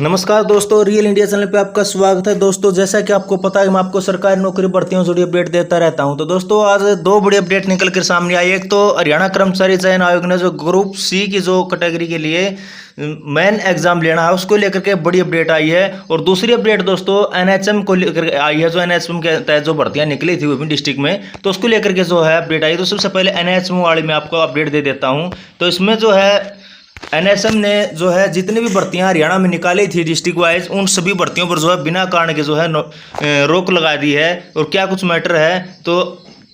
नमस्कार दोस्तों, real India channel पे आपका स्वागत है। दोस्तों, जैसा कि आपको पता है मैं आपको सरकारी नौकरी भर्तियों से जुड़ी अपडेट देता रहता हूं। तो दोस्तों, आज दो बड़ी अपडेट निकल कर सामने आई। एक तो हरियाणा कर्मचारी चयन आयोग ने जो ग्रुप सी की जो कैटेगरी के लिए मेन एग्जाम लेना है उसको लेकर के बड़ी अपडेट आई है। और दूसरी अपडेट दोस्तों एनएचएम को लेकर आई है, जो एनएचएम के तहत जो भर्तियां निकली थी विभिन्न डिस्ट्रिक्ट में, तो उसको लेकर के जो है अपडेट आई। तो सबसे पहले एनएचएम वाली में आपको अपडेट दे देता हूँ। तो इसमें जो है एनएचएम ने जो है जितनी भी भर्तियां हरियाणा में निकाली थी डिस्ट्रिक्ट वाइज, उन सभी भर्तियों पर जो है बिना कारण के जो है रोक लगा दी है। और क्या कुछ मैटर है तो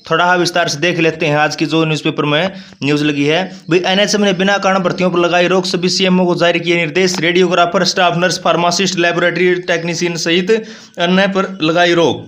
थोड़ा विस्तार से देख लेते हैं। आज की जो न्यूज़पेपर में न्यूज़ लगी है भाई, एनएचएम ने बिना कारण भर्तियों पर लगाई रोक, सभी सीएमओ को जारी किए निर्देश। Radiographer, staff nurse, pharmacist, laboratory technician सहित अन्य पर लगाई रोक।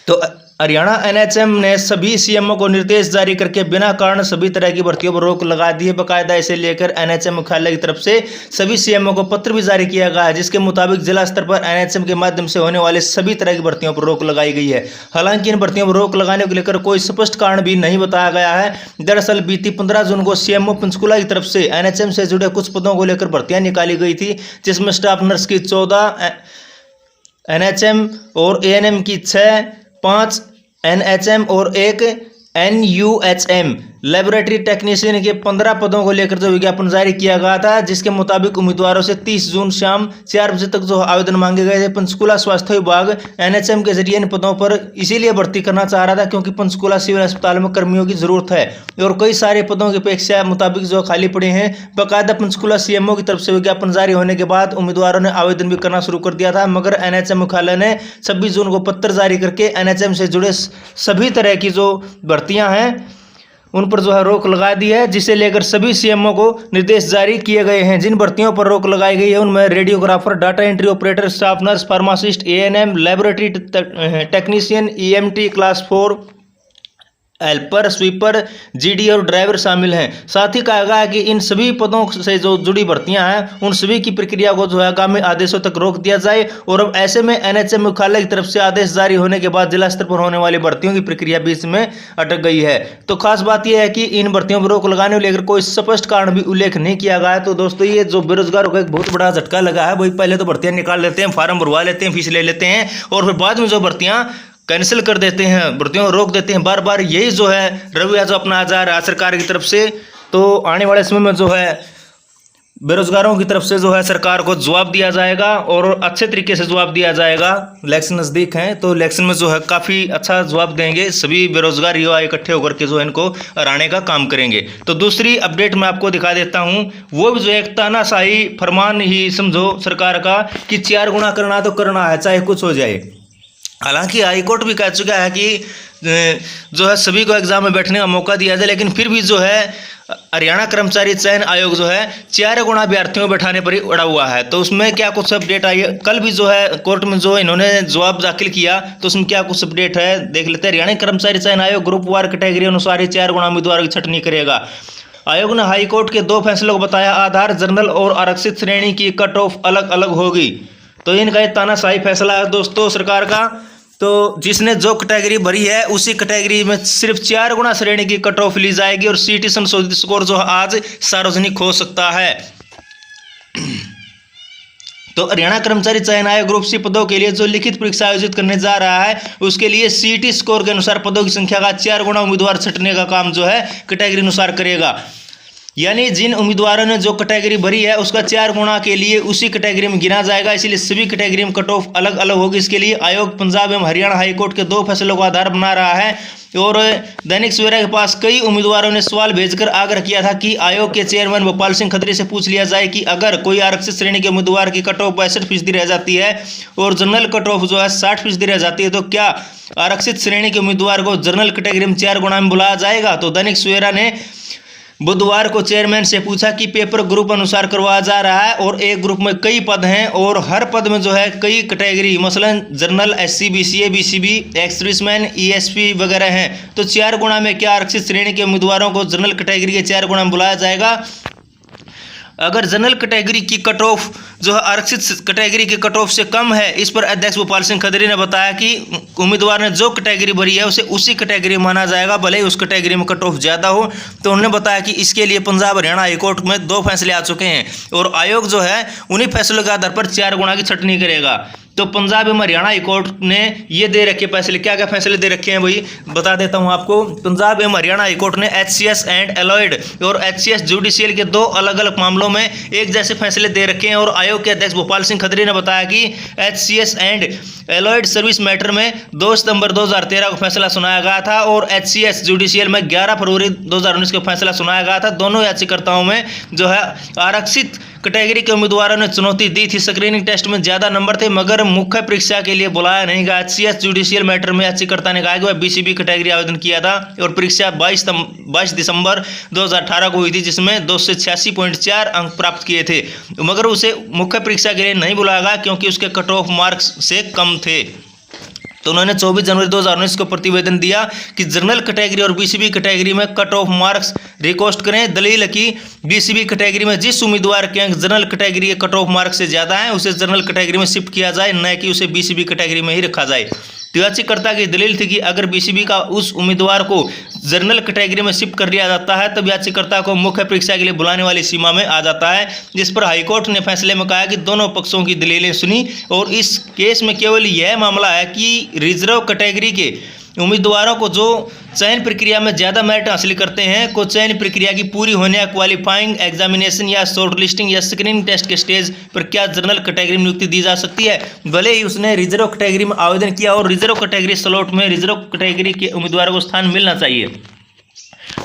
तो हरियाणा एनएचएम ने सभी सीएमओ को निर्देश जारी करके बिना कारण सभी तरह की भर्तियों पर रोक लगा दी है। बाकायदा इसे लेकर एनएचएम मुख्यालय की तरफ से सभी सीएमओ को पत्र भी जारी किया गया है, जिसके मुताबिक जिला स्तर पर एनएचएम के माध्यम से होने वाले सभी तरह की भर्तियों पर रोक लगाई गई है। हालांकि इन भर्तियों पर रोक लगाने को लेकर कोई स्पष्ट कारण भी नहीं बताया गया है। दरअसल बीती 15 जून को सीएमओ पंचकुला की तरफ से एनएचएम से जुड़े कुछ पदों को लेकर भर्तियां निकाली गई थी, जिसमें स्टाफ नर्स की 14 एनएचएम और एएनएम की 6, 5 एनएचएम और 1 एनयूएचएम, लेबोरेटरी टेक्नीशियन के 15 पदों को लेकर जो विज्ञापन जारी किया गया था, जिसके मुताबिक उम्मीदवारों से 30 जून शाम 4 बजे तक जो आवेदन मांगे गए थे। पंचकुला स्वास्थ्य विभाग एनएचएम के जरिए इन पदों पर इसीलिए भर्ती करना चाह रहा था क्योंकि पंचकुला सिविल अस्पताल में कर्मियों की जरूरत है और कई सारे पदों की अपेक्षा मुताबिक जो खाली पड़े हैं। बाकायदा पंचकुला सीएमओ की तरफ से विज्ञापन जारी होने के बाद उम्मीदवारों ने आवेदन भी करना शुरू कर दिया था, मगर एनएचएम मुख्यालय ने 26 जून को पत्र जारी करके एनएचएम से जुड़े सभी तरह की जो भर्तियां हैं उन पर जो है रोक लगा दी है, जिसे लेकर सभी सीएमओ को निर्देश जारी किए गए हैं। जिन भर्तियों पर रोक लगाई गई है उनमें radiographer, data entry operator, staff nurse, pharmacist, ANM, laboratory technician, EMT class 4, helper, sweeper, GD और ड्राइवर शामिल हैं। साथ ही कहा गया है कि इन सभी पदों से जो जुड़ी भर्तियां हैं उन सभी की प्रक्रिया को जो है आगामी आदेशों तक रोक दिया जाए। और अब ऐसे में एनएचएम मुख्यालय की तरफ से आदेश जारी होने के बाद जिला स्तर पर होने वाली भर्तियों की प्रक्रिया बीच में अटक गई है। तो खास बात यह है कि इन भर्तियों पर रोक लगाने को लेकर कोई स्पष्ट कारण भी उल्लेख नहीं किया गया है। तो दोस्तों, ये जो बेरोजगारों को एक बहुत बड़ा झटका लगा है। वही पहले तो भर्तियां निकाल लेते हैं, फार्म भरवा लेते हैं, फीस ले लेते हैं और फिर बाद में जो भर्तियां कैंसिल कर देते हैं, भर्तियों को रोक देते हैं। बार बार यही जो है रवैया जो अपनाया जा रहा है सरकार की तरफ से। तो आने वाले समय में जो है बेरोजगारों की तरफ से जो है सरकार को जवाब दिया जाएगा और अच्छे तरीके से जवाब दिया जाएगा। इलेक्शन नज़दीक हैं तो इलेक्शन में जो है काफ़ी अच्छा जवाब देंगे। सभी बेरोजगार युवा इकट्ठे होकर के जो है इनको हराने का काम करेंगे। तो दूसरी अपडेट मैं आपको दिखा देता हूँ, वो भी जो एक तानाशाही फरमान ही समझो सरकार का कि 4 गुना करना तो करना है चाहे कुछ हो जाए। हालांकि हाईकोर्ट भी कह चुका है कि जो है सभी को एग्जाम में बैठने का मौका दिया जाए, लेकिन फिर भी जो है हरियाणा कर्मचारी चयन आयोग जो है 4 गुना अभ्यर्थियों को बैठाने पर ही अड़ा हुआ है। तो उसमें क्या कुछ अपडेट आई है, कल भी जो है कोर्ट में जो इन्होंने जवाब दाखिल किया तो उसमें क्या कुछ अपडेट है देख लेते हैं। हरियाणा कर्मचारी चयन आयोग ग्रुप वार कैटेगरी अनुसार ही 4 गुना उम्मीदवारों की छंटनी करेगा। आयोग ने हाईकोर्ट के 2 फैसलों को बताया आधार, जनरल और आरक्षित श्रेणी की कट ऑफ अलग अलग होगी। तो इनका एक तानाशाही फैसला है दोस्तों सरकार का। तो जिसने जो कैटेगरी भरी है उसी कैटेगरी में सिर्फ 4 गुना श्रेणी की कट ऑफ ली जाएगी और सीटी संशोधित स्कोर जो आज सार्वजनिक हो सकता है। तो हरियाणा कर्मचारी चयन आयोग ग्रुप सी पदों के लिए जो लिखित परीक्षा आयोजित करने जा रहा है उसके लिए सीटी स्कोर के अनुसार पदों की संख्या का 4 गुना उम्मीदवार छंटने का काम जो है कैटेगरी अनुसार करेगा। यानी जिन उम्मीदवारों ने जो कैटेगरी भरी है उसका 4 गुना के लिए उसी कैटेगरी में गिना जाएगा, इसलिए सभी कैटेगरी में कट ऑफ अलग अलग होगी। इसके लिए आयोग पंजाब एवं हरियाणा हाईकोर्ट के 2 फैसलों को आधार बना रहा है। और दैनिक सवेरा के पास कई उम्मीदवारों ने सवाल भेजकर आग्रह किया था कि आयोग के चेयरमैन गोपाल सिंह खत्री से पूछ लिया जाए कि अगर कोई आरक्षित श्रेणी के उम्मीदवार की कट ऑफ 62% रह जाती है और जनरल कट ऑफ जो है 60% रह जाती है तो क्या आरक्षित श्रेणी के उम्मीदवार को जनरल कैटेगरी में 4 गुना में बुलाया जाएगा। तो दैनिक सवेरा ने बुधवार को चेयरमैन से पूछा कि पेपर ग्रुप अनुसार करवाया जा रहा है और एक ग्रुप में कई पद हैं और हर पद में जो है कई कैटेगरी मसलन general, SC, BCA, BCB, ex serviceman, ESP वगैरह हैं। तो 4 गुना में क्या आरक्षित श्रेणी के उम्मीदवारों को जनरल कैटेगरी के 4 गुना में बुलाया जाएगा। अगर जनरल कैटेगरी की कट ऑफ जो है आरक्षित कैटेगरी की कट ऑफ से कम है, इस पर अध्यक्ष गोपाल सिंह खत्री ने बताया कि उम्मीदवार ने जो कैटेगरी भरी है उसे उसी कैटेगरी माना जाएगा, भले ही उस कैटेगरी में कट ऑफ ज़्यादा हो। तो उन्होंने बताया कि इसके लिए पंजाब हरियाणा हाईकोर्ट में 2 फैसले आ चुके हैं और आयोग जो है उन्हीं फैसलों के आधार पर 4 गुना की छटनी करेगा। तो पंजाब एवं हरियाणा हाईकोर्ट ने ये दे रखे फैसले, क्या क्या फैसले दे रखे हैं भाई बता देता हूं आपको। पंजाब एवं हरियाणा हाईकोर्ट ने HCS एंड एलॉयड और HCS जुडिशियल के 2 अलग अलग मामलों में एक जैसे फैसले दे रखे हैं। और आयोग के अध्यक्ष भोपाल सिंह खत्री ने बताया कि HCS and alloyed service matter में 2 सितंबर 2013 को फैसला सुनाया गया था और HCS जुडिशियल में 11 फरवरी 2019 को फैसला सुनाया गया था। दोनों याचिकाकर्ताओं में जो है आरक्षित कैटेगरी के उम्मीदवारों ने चुनौती दी थी। स्क्रीनिंग टेस्ट में ज्यादा नंबर थे मगर मुख्य परीक्षा के लिए बुलाया नहीं गया। HCS जुडिशियल मैटर में याचिकाकर्ता ने कहा कि वह BCB कैटेगरी आवेदन किया था और परीक्षा 22 दिसंबर 2018 को हुई थी जिसमें 286.4 अंक प्राप्त किए थे, मगर उसे मुख्य परीक्षा के लिए नहीं बुलाया गया क्योंकि उसके कट ऑफ मार्क्स से कम थे। तो उन्होंने 24 जनवरी 2019 को प्रतिवेदन दिया कि जनरल कैटेगरी और BCB कैटेगरी में कट ऑफ मार्क्स रिक्वेस्ट करें। दलील की BCB कैटेगरी में जिस उम्मीदवार के अंक जनरल कैटेगरी के कट ऑफ मार्क्स से ज़्यादा है उसे जनरल कैटेगरी में शिफ्ट किया जाए, न कि उसे BCB कैटेगरी में ही रखा जाए। तो याचिकाकर्ता की दलील थी कि अगर BCB का उस उम्मीदवार को जनरल कैटेगरी में शिफ्ट कर लिया जाता है तब याचिकाकर्ता को मुख्य परीक्षा के लिए बुलाने वाली सीमा में आ जाता है, जिस पर हाईकोर्ट ने फैसले में कहा कि दोनों पक्षों की दलीलें सुनी और इस केस में केवल यह मामला है कि रिजर्व कैटेगरी के उम्मीदवारों को जो चयन प्रक्रिया में ज़्यादा मेरिट हासिल करते हैं को चयन प्रक्रिया की पूरी होने या क्वालिफाइंग एग्जामिनेशन या शॉर्ट लिस्टिंग या स्क्रीनिंग टेस्ट के स्टेज पर क्या जनरल कैटेगरी में नियुक्ति दी जा सकती है, भले ही उसने रिजर्व कैटेगरी में आवेदन किया और रिजर्व कैटेगरी स्लॉट में रिजर्व कैटेगरी के उम्मीदवारों को स्थान मिलना चाहिए।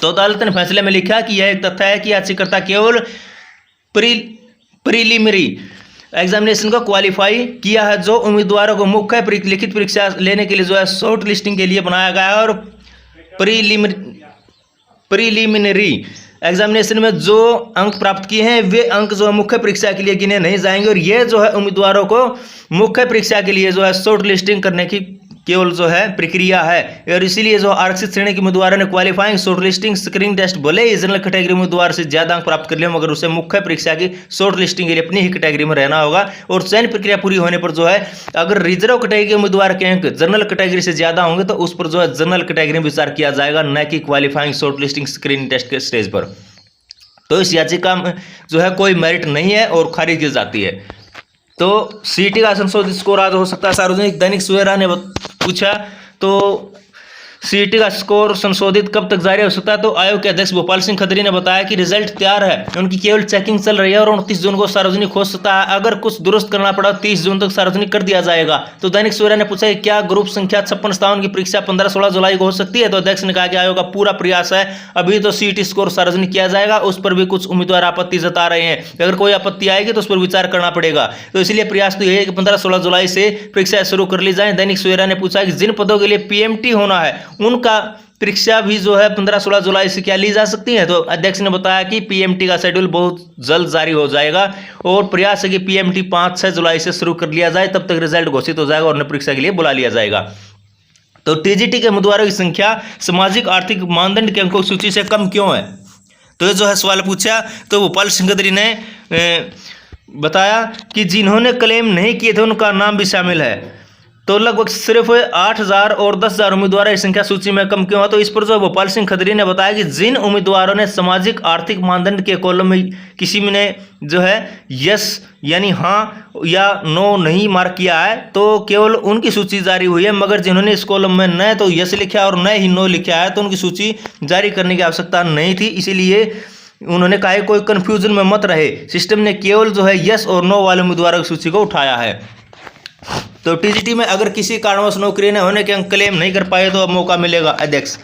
तो अदालत ने फैसले में लिखा कि यह एक तथ्य है कि याचिकाकर्ता केवल प्रीलिमिनरी एग्जामिनेशन को क्वालिफाई किया है जो उम्मीदवारों को मुख्य लिखित परीक्षा लेने के लिए जो है शॉर्ट लिस्टिंग के लिए बनाया गया है, और प्रीलिमिनरी एग्जामिनेशन में जो अंक प्राप्त किए हैं वे अंक जो है मुख्य परीक्षा के लिए गिने नहीं जाएंगे। और ये जो है उम्मीदवारों को मुख्य परीक्षा के लिए जो है शॉर्ट लिस्टिंग करने की केवल जो है प्रक्रिया है, और इसीलिए जो आरक्षित श्रेणी के उम्मीदवारों ने qualifying short listing screening test भले ही जनरल कैटेगरी उम्मीदवार से ज्यादा अंक प्राप्त कर लिया मगर उसे मुख्य परीक्षा की शॉर्ट लिस्टिंग के लिए अपनी ही कैटेगरी में रहना होगा। और चयन प्रक्रिया पूरी होने पर जो है अगर रिजर्व कैटेगरी के उम्मीदवार के अंक जनरल कैटेगरी से ज्यादा होंगे तो उस पर जो है जनरल कैटेगरी में विचार किया जाएगा, न कि qualifying short listing screening test के स्टेज पर। तो इस याचिका में जो है कोई मेरिट नहीं है और खारिज की जाती है। तो CET का संशोधित स्कोर आज हो सकता है सार्वजनिक। दैनिक सवेरा ने पूछा तो CET का स्कोर संशोधित कब तक जारी हो सकता है, तो आयोग के अध्यक्ष भोपाल सिंह खत्री ने बताया कि रिजल्ट तैयार है, उनकी केवल चेकिंग चल रही है और 29 जून को सार्वजनिक हो सकता है। अगर कुछ दुरुस्त करना पड़ा 30 जून तक सार्वजनिक कर दिया जाएगा। तो दैनिक सवेरा ने पूछा कि क्या ग्रुप संख्या 56-57 की परीक्षा 15-16 जुलाई को हो सकती है, तो अध्यक्ष ने कहा कि आयोग का पूरा प्रयास है, अभी तो CET स्कोर सार्वजनिक किया जाएगा, उस पर भी कुछ उम्मीदवार आपत्ति जता रहे हैं, अगर कोई आपत्ति आएगी तो उस पर विचार करना पड़ेगा। तो इसलिए प्रयास तो यही है कि 15-16 जुलाई से परीक्षा शुरू कर ली जाए। दैनिक सवेरा ने पूछा कि जिन पदों के लिए PMT होना है उनका परीक्षा भी जो है 15-16 जुलाई से क्या ली जा सकती है, तो अध्यक्ष ने बताया कि PMT का शेड्यूल बहुत जल्द जारी हो जाएगा और प्रयास है कि PMT 5-6 जुलाई से शुरू कर लिया जाए, तब तक रिजल्ट घोषित हो जाएगा और उन्हें परीक्षा के लिए बुला लिया जाएगा। तो TGT के उम्मीदवारों की संख्या सामाजिक आर्थिक मानदंड के अंकों की सूची से कम क्यों है, तो ये जो है सवाल पूछा। तो भोपाल सिंह खत्री ने बताया कि जिन्होंने क्लेम नहीं किए थे उनका नाम भी शामिल है, तो लगभग सिर्फ 8,000 और 10,000 उम्मीदवार इस संख्या सूची में कम क्यों है। तो इस पर जो भोपाल सिंह खत्री ने बताया कि जिन उम्मीदवारों ने सामाजिक आर्थिक मानदंड के कॉलम में किसी में ने जो है यस यानी हाँ या नो नहीं मार्क किया है तो केवल उनकी सूची जारी हुई है, मगर जिन्होंने इस कॉलम में न तो यस लिखा और न ही नो लिखा है तो उनकी सूची जारी करने की आवश्यकता नहीं थी। इसीलिए उन्होंने कहा कोई कंफ्यूजन में मत रहे, सिस्टम ने केवल जो है यस और नो वाले उम्मीदवारों की सूची को उठाया है। तो TGT में अगर किसी कारणवश नौकरी न होने के अंक क्लेम नहीं कर पाए तो अब मौका मिलेगा, अध्यक्ष।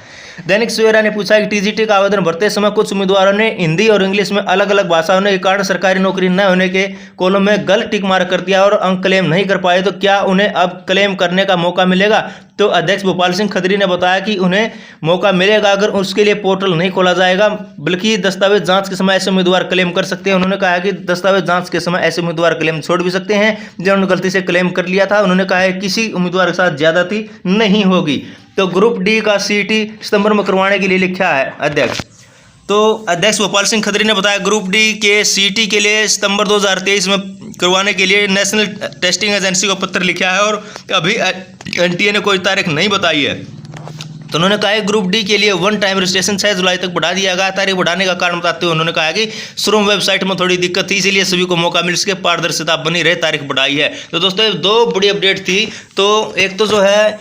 दैनिक सवेरा ने पूछा कि TGT का आवेदन भरते समय कुछ उम्मीदवारों ने हिंदी और इंग्लिश में अलग अलग भाषा होने के कारण सरकारी नौकरी न होने के कॉलम में गलत टिक मार्क कर दिया और अंक क्लेम नहीं कर पाए, तो क्या उन्हें अब क्लेम करने का मौका मिलेगा, तो अध्यक्ष भोपाल सिंह खत्री ने बताया कि उन्हें मौका मिलेगा अगर उसके लिए पोर्टल नहीं खोला जाएगा, बल्कि दस्तावेज जांच के समय ऐसे उम्मीदवार क्लेम कर सकते हैं। उन्होंने कहा कि दस्तावेज जांच के समय ऐसे उम्मीदवार क्लेम छोड़ भी सकते हैं जिन्होंने गलती से क्लेम कर लिया था। उन्होंने कहा है किसी उम्मीदवार के साथ ज्यादती नहीं होगी। तो ग्रुप डी का CET सितंबर में करवाने के लिए लिखा है, अध्यक्ष। तो अध्यक्ष भोपाल सिंह खत्री ने बताया ग्रुप डी के CET के लिए सितंबर 2023 में करवाने के लिए नेशनल टेस्टिंग एजेंसी को पत्र लिखा है और अभी एनटीए ने कोई तारीख नहीं बताई है। तो उन्होंने कहा है ग्रुप डी के लिए वन टाइम रजिस्ट्रेशन 6 जुलाई तक बढ़ा दिया गया। तारीख बढ़ाने का कारण बताते हुए उन्होंने कहा कि श्रम वेबसाइट में थोड़ी दिक्कत थी, इसीलिए सभी को मौका मिल सके, पारदर्शिता बनी रहे, तारीख बढ़ाई है। तो दोस्तों ये दो बड़ी अपडेट थी। तो एक तो जो है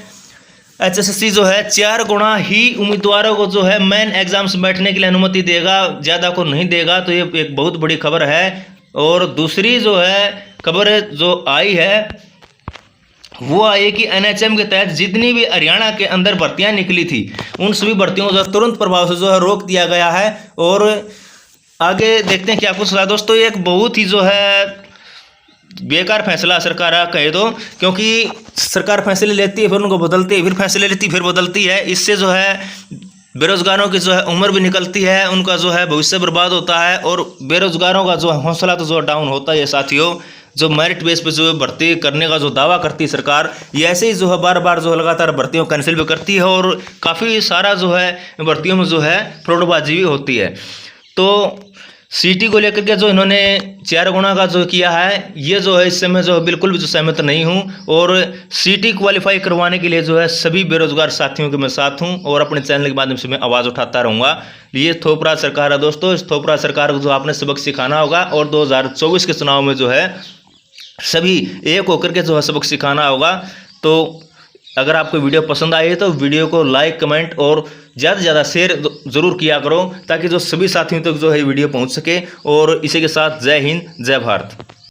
HSSC जो है 4 गुना ही उम्मीदवारों को जो है मेन एग्जाम्स बैठने के लिए अनुमति देगा, ज़्यादा को नहीं देगा। तो ये एक बहुत बड़ी खबर है। और दूसरी जो है खबर जो आई है वो आई कि NHM के तहत जितनी भी हरियाणा के अंदर भर्तियां निकली थी उन सभी भर्तियों को तुरंत प्रभाव से जो है रोक दिया गया है। और आगे देखते हैं क्या कुछ रहा। दोस्तों ये एक बहुत ही जो है बेकार फैसला सरकार कहे तो, क्योंकि सरकार फैसले लेती है फिर उनको बदलती है, फिर फैसले लेती है फिर बदलती है। इससे जो है बेरोजगारों की जो है उम्र भी निकलती है, उनका जो है भविष्य बर्बाद होता है और बेरोजगारों का जो हौसला तो जो डाउन होता है साथियों। जो मेरिट बेस पे जो है भर्ती करने का जो दावा करती है सरकार, ये ऐसे ही जो है बार बार जो है लगातार भर्तियों कैंसिल भी करती है और काफ़ी सारा जो है भर्तियों में जो है फ्रॉडबाजी भी होती है। तो सीटी को लेकर के जो इन्होंने 4 गुना का जो किया है, ये जो है इससे मैं जो बिल्कुल भी जो सहमत नहीं हूँ। और सीटी क्वालिफाई करवाने के लिए जो है सभी बेरोजगार साथियों के मैं साथ हूँ और अपने चैनल के माध्यम से मैं आवाज़ उठाता रहूँगा। ये थोपराज सरकार है दोस्तों, इस थोपराज सरकार को जो आपने सबक सिखाना होगा और 2024 के चुनाव में जो है सभी एक होकर के जो है सबक सिखाना होगा। तो अगर आपको वीडियो पसंद आई है तो वीडियो को लाइक कमेंट और ज़्यादा से ज़्यादा शेयर ज़रूर किया करो, ताकि जो सभी साथियों तक जो है वीडियो पहुंच सके। और इसी के साथ जय हिंद जय भारत।